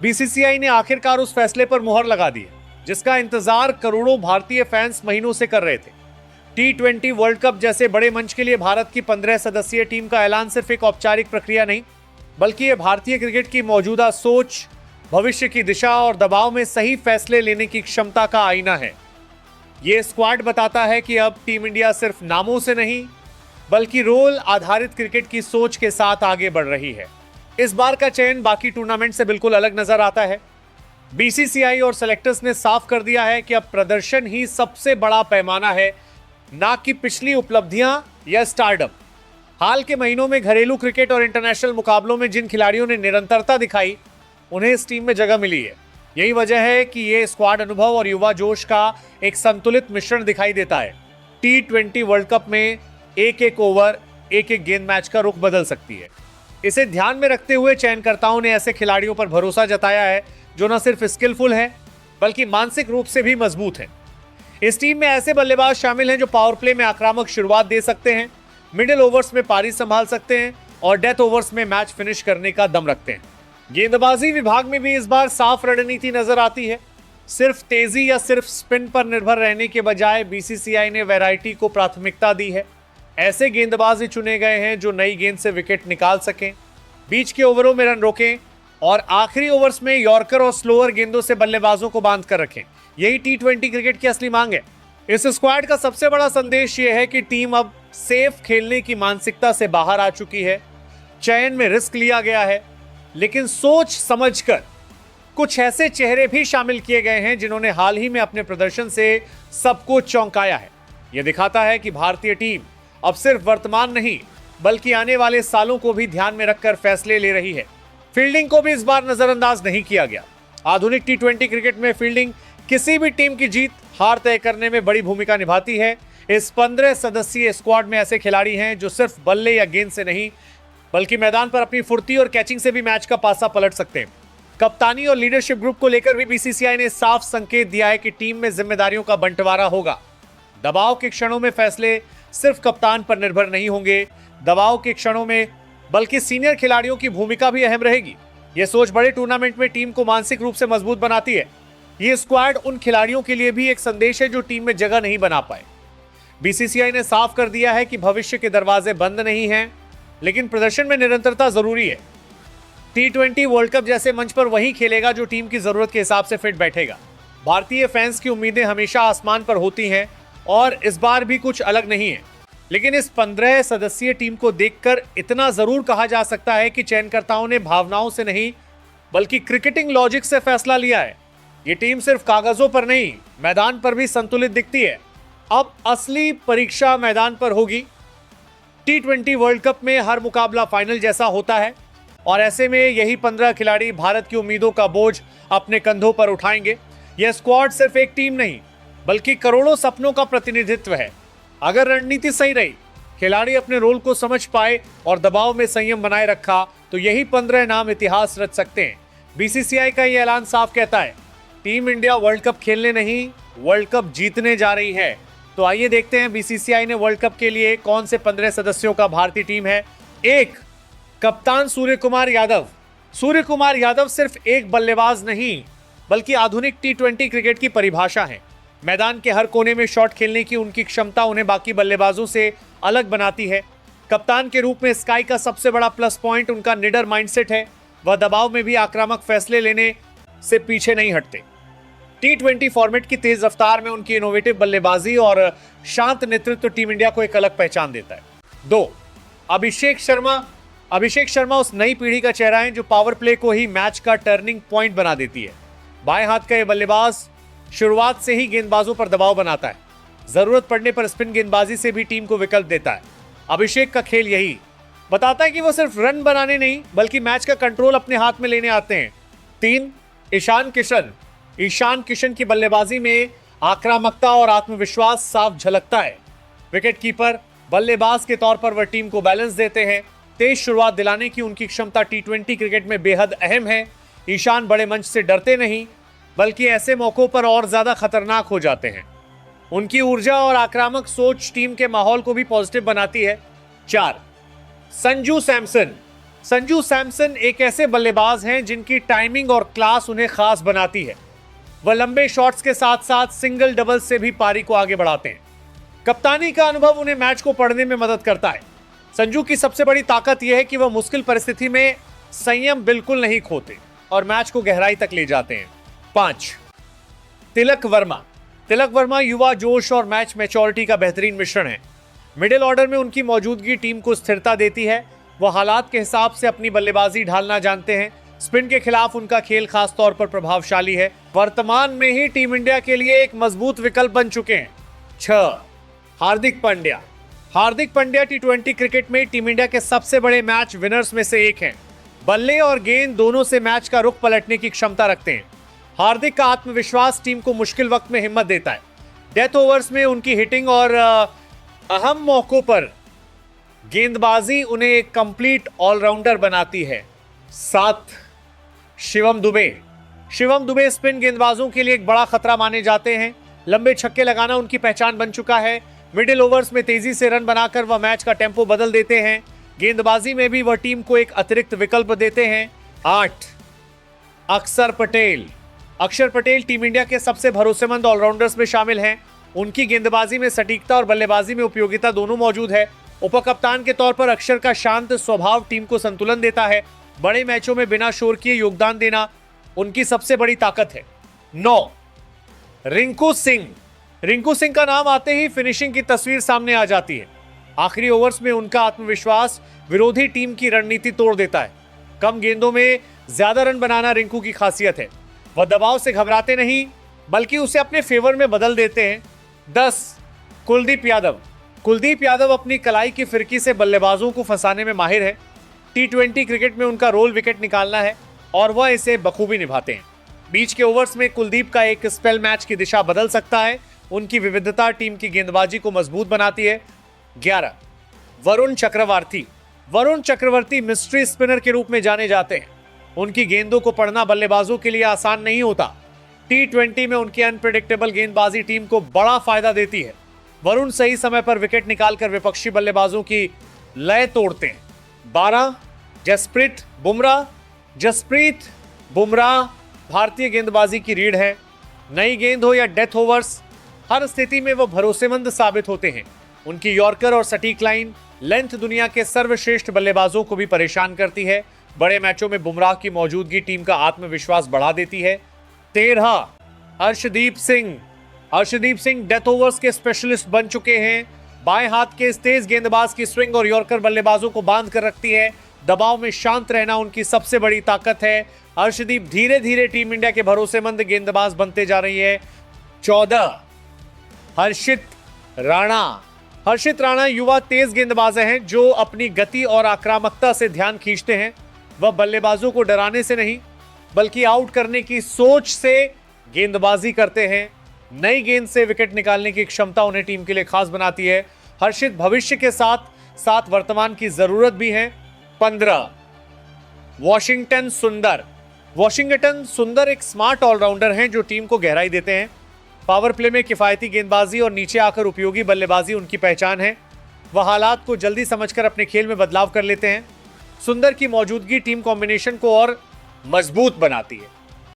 BCCI ने आखिरकार उस फैसले पर मुहर लगा दी है जिसका इंतजार करोड़ों भारतीय फैंस महीनों से कर रहे थे। T20 वर्ल्ड कप जैसे बड़े मंच के लिए भारत की 15 सदस्यीय टीम का ऐलान सिर्फ एक औपचारिक प्रक्रिया नहीं, बल्कि ये भारतीय क्रिकेट की मौजूदा सोच, भविष्य की दिशा और दबाव में सही फैसले लेने की क्षमता का आईना है। ये स्क्वाड बताता है कि अब टीम इंडिया सिर्फ नामों से नहीं, बल्कि रोल आधारित क्रिकेट की सोच के साथ आगे बढ़ रही है। इस बार का चयन बाकी टूर्नामेंट से बिल्कुल अलग नजर आता है। बीसीसीआई और सेलेक्टर्स ने साफ कर दिया है कि अब प्रदर्शन ही सबसे बड़ा पैमाना है, ना कि पिछली उपलब्धियां या स्टारडम। हाल के महीनों में घरेलू क्रिकेट और इंटरनेशनल मुकाबलों में जिन खिलाड़ियों ने निरंतरता दिखाई, उन्हें इस टीम में जगह मिली है। यही वजह है कि ये स्क्वाड अनुभव और युवा जोश का एक संतुलित मिश्रण दिखाई देता है। T20 वर्ल्ड कप में एक एक ओवर, एक एक गेंद मैच का रुख बदल सकती है। इसे ध्यान में रखते हुए चयनकर्ताओं ने ऐसे खिलाड़ियों पर भरोसा जताया है जो न सिर्फ स्किलफुल हैं, बल्कि मानसिक रूप से भी मजबूत हैं। इस टीम में ऐसे बल्लेबाज शामिल हैं जो पावर प्ले में आक्रामक शुरुआत दे सकते हैं, मिडिल ओवर्स में पारी संभाल सकते हैं और डेथ ओवर्स में मैच फिनिश करने का दम रखते हैं। गेंदबाजी विभाग में भी इस बार साफ रणनीति नजर आती है। सिर्फ तेजी या सिर्फ स्पिन पर निर्भर रहने के बजाय बीसीसीआई ने वैरायटी को प्राथमिकता दी है। ऐसे गेंदबाज ही चुने गए हैं जो नई गेंद से विकेट निकाल सकें, बीच के ओवरों में रन रोकें और आखिरी ओवर्स में यॉर्कर और स्लोअर गेंदों से बल्लेबाजों को बांध कर रखें। यही T20 क्रिकेट की असली मांग है। इस स्क्वाड का सबसे बड़ा संदेश यह है कि टीम अब सेफ खेलने की मानसिकता से बाहर आ चुकी है। चयन में रिस्क लिया गया है, लेकिन सोच समझकर कुछ ऐसे चेहरे भी शामिल किए गए हैं जिन्होंने हाल ही में अपने प्रदर्शन से सबको चौंकाया है। यह दिखाता है कि भारतीय टीम अब सिर्फ वर्तमान नहीं, बल्कि आने वाले सालों को भी ध्यान में रखकर फैसले ले रही है। फील्डिंग को भी इस बार नजरअंदाज नहीं किया गया। आधुनिक T20 क्रिकेट में फील्डिंग किसी भी टीम की जीत हार तय करने में बड़ी भूमिका निभाती है। इस 15 सदस्यीय स्क्वाड में ऐसे खिलाड़ी हैं जो सिर्फ बल्ले या गेंद से नहीं, बल्कि मैदान पर अपनी फुर्ती और कैचिंग से भी मैच का पासा पलट सकते हैं। कप्तानी और लीडरशिप ग्रुप को लेकर भी बीसीसीआई ने साफ संकेत दिया है कि टीम में जिम्मेदारियों का बंटवारा होगा। दबाव के क्षणों में फैसले सिर्फ कप्तान पर निर्भर नहीं होंगे, दबाव के क्षणों में बल्कि सीनियर खिलाड़ियों की भूमिका भी अहम रहेगी। यह सोच बड़े टूर्नामेंट में टीम को मानसिक रूप से मजबूत बनाती है। ये स्क्वाड उन खिलाड़ियों के लिए भी एक संदेश है जो टीम में जगह नहीं बना पाए। बीसीसीआई ने साफ कर दिया है कि भविष्य के दरवाजे बंद नहीं हैं, लेकिन प्रदर्शन में निरंतरता जरूरी है। T20 वर्ल्ड कप जैसे मंच पर वही खेलेगा जो टीम की जरूरत के हिसाब से फिट बैठेगा। भारतीय फैंस की उम्मीदें हमेशा आसमान पर होती हैं और इस बार भी कुछ अलग नहीं है। लेकिन इस 15 सदस्यीय टीम को देखकर इतना जरूर कहा जा सकता है कि चयनकर्ताओं ने भावनाओं से नहीं, बल्कि क्रिकेटिंग लॉजिक से फैसला लिया है। ये टीम सिर्फ कागजों पर नहीं, मैदान पर भी संतुलित दिखती है। अब असली परीक्षा मैदान पर होगी। T20 वर्ल्ड कप में हर मुकाबला फाइनल जैसा होता है और ऐसे में यही 15 खिलाड़ी भारत की उम्मीदों का बोझ अपने कंधों पर उठाएंगे। यह स्क्वाड सिर्फ एक टीम नहीं, बल्कि करोड़ों सपनों का प्रतिनिधित्व है। अगर रणनीति सही रही, खिलाड़ी अपने रोल को समझ पाए और दबाव में संयम बनाए रखा, तो यही 15 नाम इतिहास रच सकते हैं। बीसीसीआई का यह ऐलान साफ कहता है, टीम इंडिया वर्ल्ड कप खेलने नहीं, वर्ल्ड कप जीतने जा रही है। तो आइए देखते हैं बीसीसीआई ने वर्ल्ड कप के लिए कौन से 15 सदस्यों का भारतीय टीम है। 1. कप्तान सूर्य कुमार यादव। सूर्य कुमार यादव सिर्फ एक बल्लेबाज नहीं, बल्कि आधुनिक T20 क्रिकेट की परिभाषा है। मैदान के हर कोने में शॉट खेलने की उनकी क्षमता उन्हें बाकी बल्लेबाजों से अलग बनाती है। कप्तान के रूप में स्काई का सबसे बड़ा प्लस पॉइंट उनका निडर माइंडसेट है। वह दबाव में भी आक्रामक फैसले लेने से पीछे नहीं हटते। T20 फॉर्मेट की तेज रफ्तार में उनकी इनोवेटिव बल्लेबाजी और शांत नेतृत्व टीम इंडिया को एक अलग पहचान देता है। 2. अभिषेक शर्मा। अभिषेक शर्मा उस नई पीढ़ी का चेहरा है जो पावर प्ले को ही मैच का टर्निंग पॉइंट बना देती है। बाएं हाथ का यह बल्लेबाज शुरुआत से ही गेंदबाजों पर दबाव बनाता है। जरूरत पड़ने पर स्पिन गेंदबाजी से भी टीम को विकल्प देता है। अभिषेक का खेल यही बताता है कि वो सिर्फ रन बनाने नहीं, बल्कि मैच का कंट्रोल अपने हाथ में लेने आते हैं। 3. ईशान किशन। ईशान किशन की बल्लेबाजी में आक्रामकता और आत्मविश्वास साफ झलकता है। विकेट कीपर बल्लेबाज के तौर पर वह टीम को बैलेंस देते हैं। तेज शुरुआत दिलाने की उनकी क्षमता T20 क्रिकेट में बेहद अहम है। ईशान बड़े मंच से डरते नहीं, बल्कि ऐसे मौकों पर और ज्यादा खतरनाक हो जाते हैं। उनकी ऊर्जा और आक्रामक सोच टीम के माहौल को भी पॉजिटिव बनाती है। 4. संजू सैमसन। संजू सैमसन एक ऐसे बल्लेबाज हैं जिनकी टाइमिंग और क्लास उन्हें खास बनाती है। वह लंबे शॉट्स के साथ साथ सिंगल डबल से भी पारी को आगे बढ़ाते हैं। कप्तानी का अनुभव उन्हें मैच को पढ़ने में मदद करता है। संजू की सबसे बड़ी ताकत यह है कि वह मुश्किल परिस्थिति में संयम बिल्कुल नहीं खोते और मैच को गहराई तक ले जाते हैं। 5. तिलक वर्मा। तिलक वर्मा युवा जोश और मैच मैच्योरिटी का बेहतरीन मिश्रण है। मिडिल ऑर्डर में उनकी मौजूदगी टीम को स्थिरता देती है। वह हालात के हिसाब से अपनी बल्लेबाजी ढालना जानते हैं। स्पिन के खिलाफ उनका खेल खास तौर पर प्रभावशाली है। वर्तमान में ही टीम इंडिया के लिए एक मजबूत विकल्प बन चुके हैं। 6. हार्दिक पांड्या। हार्दिक पांड्या टी20 क्रिकेट में टीम इंडिया के सबसे बड़े मैच विनर्स में से एक हैं। बल्ले और गेंद दोनों से मैच का रुख पलटने की क्षमता रखते हैं। हार्दिक का आत्मविश्वास टीम को मुश्किल वक्त में हिम्मत देता है। डेथ ओवर्स में उनकी हिटिंग और अहम मौकों पर गेंदबाजी उन्हें एक कंप्लीट ऑलराउंडर बनाती है। 7. शिवम दुबे। शिवम दुबे स्पिन गेंदबाजों के लिए एक बड़ा खतरा माने जाते हैं। लंबे छक्के लगाना उनकी पहचान बन चुका है। मिडिल ओवर्स में तेजी से रन बनाकर वह मैच का टेम्पो बदल देते हैं। गेंदबाजी में भी वह टीम को एक अतिरिक्त विकल्प देते हैं। 8. अक्षर पटेल। अक्षर पटेल टीम इंडिया के सबसे भरोसेमंद ऑलराउंडर्स में शामिल हैं। उनकी गेंदबाजी में सटीकता और बल्लेबाजी में उपयोगिता दोनों मौजूद है। उपकप्तान के तौर पर अक्षर का शांत स्वभाव टीम को संतुलन देता है। बड़े मैचों में बिना शोर किए योगदान देना उनकी सबसे बड़ी ताकत है। 9. रिंकू सिंह। रिंकू सिंह का नाम आते ही फिनिशिंग की तस्वीर सामने आ जाती है। आखिरी ओवर्स में उनका आत्मविश्वास विरोधी टीम की रणनीति तोड़ देता है। कम गेंदों में ज्यादा रन बनाना रिंकू की खासियत है। वह दबाव से घबराते नहीं बल्कि उसे अपने फेवर में बदल देते हैं। 10. कुलदीप यादव। कुलदीप यादव अपनी कलाई की फिरकी से बल्लेबाजों को फंसाने में माहिर है। टी20 क्रिकेट में उनका रोल विकेट निकालना है और वह इसे बखूबी निभाते हैं। बीच के ओवर्स में कुलदीप का एक स्पेल मैच की दिशा बदल सकता है। उनकी विविधता टीम की गेंदबाजी को मजबूत बनाती है। 11. वरुण चक्रवर्ती। वरुण चक्रवर्ती मिस्ट्री स्पिनर के रूप में जाने जाते हैं। उनकी गेंदों को पढ़ना बल्लेबाजों के लिए आसान नहीं होता। टी20 में उनकी अनप्रेडिक्टेबल गेंदबाजी टीम को बड़ा फायदा देती है। वरुण सही समय पर विकेट निकालकर विपक्षी बल्लेबाजों की लय तोड़ते हैं। 12. जसप्रीत बुमराह। जसप्रीत बुमराह भारतीय गेंदबाजी की रीढ़ है। नई गेंद हो या डेथ ओवर्स, हर स्थिति में वो भरोसेमंद साबित होते हैं। उनकी यॉर्कर और सटीक लाइन लेंथ दुनिया के सर्वश्रेष्ठ बल्लेबाजों को भी परेशान करती है। बड़े मैचों में बुमराह की मौजूदगी टीम का आत्मविश्वास बढ़ा देती है। 13. अर्शदीप सिंह। अर्शदीप सिंह डेथ ओवर्स के स्पेशलिस्ट बन चुके हैं। बाएं हाथ के इस तेज गेंदबाज की स्विंग और यॉर्कर बल्लेबाजों को बांध कर रखती है। दबाव में शांत रहना उनकी सबसे बड़ी ताकत है। अर्शदीप धीरे धीरे टीम इंडिया के भरोसेमंद गेंदबाज बनते जा रही है। 14. हर्षित राणा। हर्षित राणा युवा तेज गेंदबाज हैं जो अपनी गति और आक्रामकता से ध्यान खींचते हैं। वह बल्लेबाजों को डराने से नहीं बल्कि आउट करने की सोच से गेंदबाजी करते हैं। नई गेंद से विकेट निकालने की क्षमता उन्हें टीम के लिए खास बनाती है। हर्षित भविष्य के साथ साथ वर्तमान की जरूरत भी है। 15. वॉशिंगटन सुंदर। वॉशिंगटन सुंदर एक स्मार्ट ऑलराउंडर हैं जो टीम को गहराई देते हैं। पावर प्ले में किफायती गेंदबाजी और नीचे आकर उपयोगी बल्लेबाजी उनकी पहचान है। वह हालात को जल्दी समझकर अपने खेल में बदलाव कर लेते हैं। सुंदर की मौजूदगी टीम कॉम्बिनेशन को और मजबूत बनाती है।